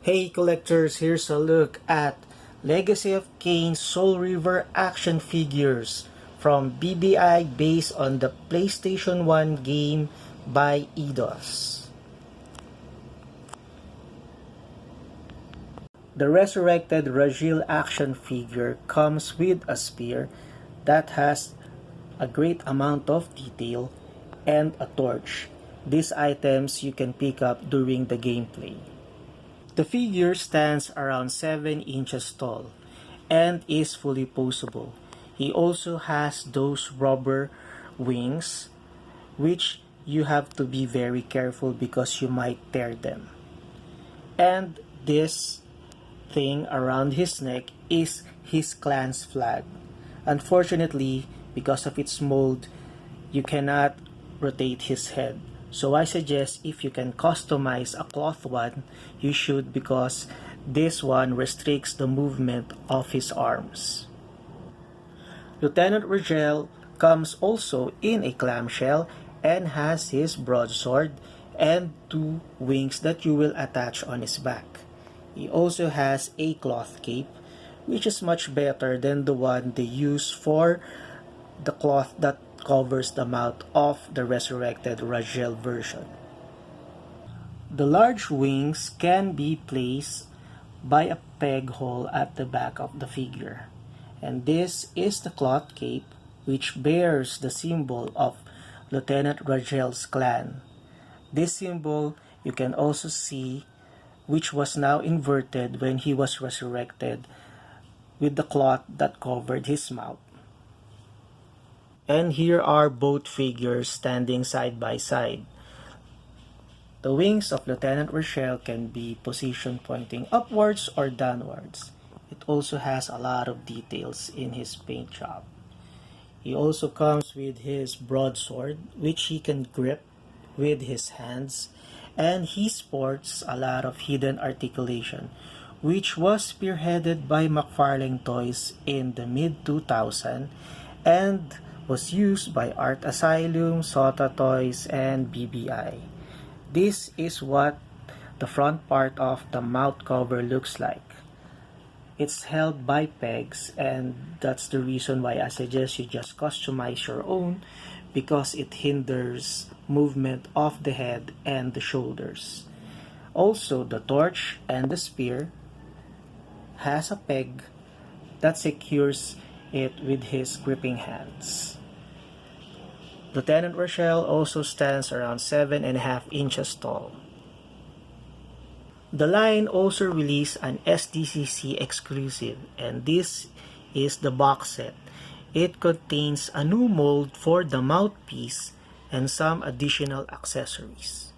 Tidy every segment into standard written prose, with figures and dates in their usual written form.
Hey collectors, here's a look at Legacy of Kain Soul Reaver action figures from BBI based on the PlayStation 1 game by Eidos. The resurrected Raziel action figure comes with a spear that has a great amount of detail and a torch. These items you can pick up during the gameplay. The figure stands around 7 inches tall and is fully poseable. He also has those rubber wings which you have to be very careful because you might tear them. And this thing around his neck is his clan's flag. Unfortunately, because of its mold, you cannot rotate his head. So I suggest if you can customize a cloth one, you should, because this one restricts the movement of his arms. Lieutenant Raziel comes also in a clamshell and has his broadsword and 2 wings that you will attach on his back. He also has a cloth cape, which is much better than the one they use for the cloth that covers the mouth of the resurrected Raziel version. The large wings can be placed by a peg hole at the back of the figure. And this is the cloth cape, which bears the symbol of Lieutenant Raziel's clan. This symbol you can also see, which was now inverted when he was resurrected with the cloth that covered his mouth. And here are both figures standing side by side. The wings of Lieutenant Raziel can be positioned pointing upwards or downwards. It also has a lot of details in his paint job. He also comes with his broadsword, which he can grip with his hands, and he sports a lot of hidden articulation, which was spearheaded by McFarlane Toys in the mid-2000s and was used by Art Asylum, Sota Toys, and BBI. This is what the front part of the mouth cover looks like. It's held by pegs, and that's the reason why I suggest you just customize your own, because it hinders movement of the head and the shoulders. Also, the torch and the spear has a peg that secures it with his gripping hands. Lieutenant Raziel also stands around 7.5 inches tall. The line also released an SDCC exclusive, and this is the box set. It contains a new mold for the mouthpiece and some additional accessories.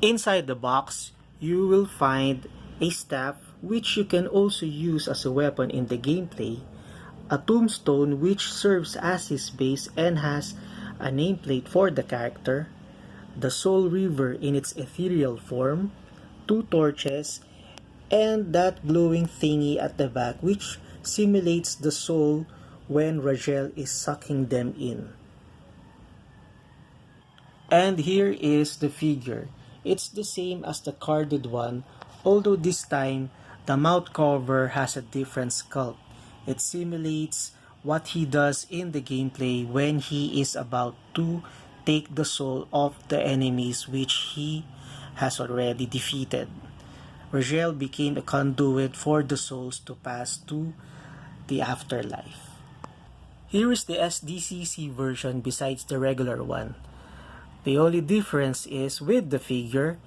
Inside the box, you will find a staff which you can also use as a weapon in the gameplay, a tombstone which serves as his base and has a nameplate for the character, the Soul Reaver in its ethereal form, 2 torches, and that glowing thingy at the back which simulates the soul when Raziel is sucking them in. And here is the figure. It's the same as the carded one, although this time the mouth cover has a different sculpt. It simulates what he does in the gameplay when he is about to take the soul of the enemies which he has already defeated. Raziel became a conduit for the souls to pass to the afterlife. Here is the SDCC version besides the regular one. The only difference is with the figure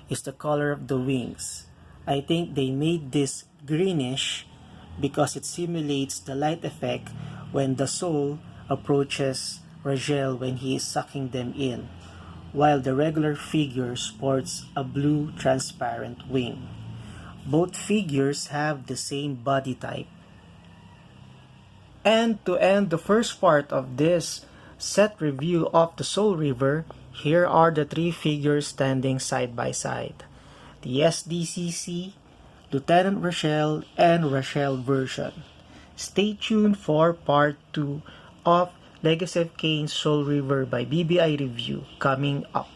is the color of the wings. I think they made this greenish because it simulates the light effect when the soul approaches Raziel when he is sucking them in, while the regular figure sports a blue transparent wing. Both figures have the same body type. And to end the first part of this set review of the Soul Reaver, here are the 3 figures standing side by side. The SDCC, Lieutenant Raziel, and Raziel version. Stay tuned for part 2 of Legacy of Kain Soul Reaver by BBI review coming up.